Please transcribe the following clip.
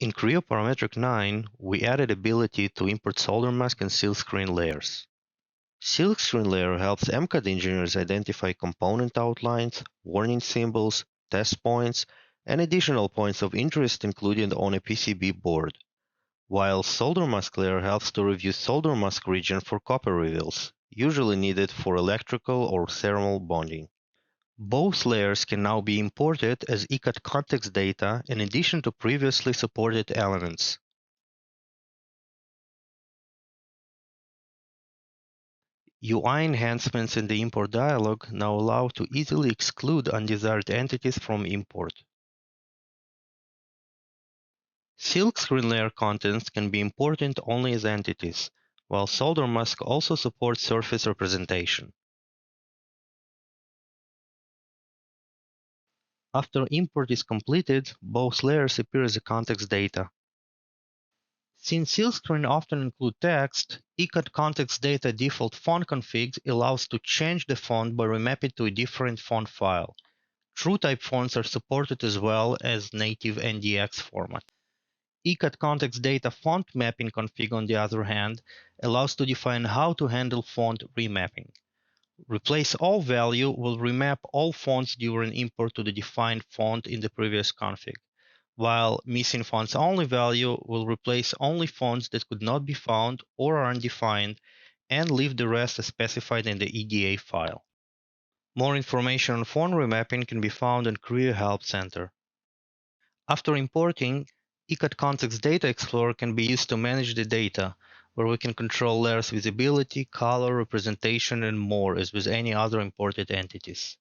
In Creo Parametric 9, we added ability to import Solder Mask and Silkscreen layers. Silkscreen layer helps MCAD engineers identify component outlines, warning symbols, test points, and additional points of interest included on a PCB board, while Solder Mask layer helps to review solder mask region for copper reveals, usually needed for electrical or thermal bonding. Both layers can now be imported as ECAD context data in addition to previously supported elements. UI enhancements in the import dialog now allow to easily exclude undesired entities from import. Silkscreen layer contents can be imported only as entities, while Solder Mask also supports surface representation. After import is completed, both layers appear as a context data. Since Silkscreen often include text, ECAD context data default font config allows to change the font by remapping to a different font file. TrueType fonts are supported as well as native NDX format. ECAD context data font mapping config, on the other hand, allows to define how to handle font remapping. Replace all value will remap all fonts during import to the defined font in the previous config, while missing fonts only value will replace only fonts that could not be found or are undefined and leave the rest as specified in the EDA file. More information on font remapping can be found in Creo Help Center. After importing, ECAD Context Data Explorer can be used to manage the data, where we can control layers visibility, color, representation, and more as with any other imported entities.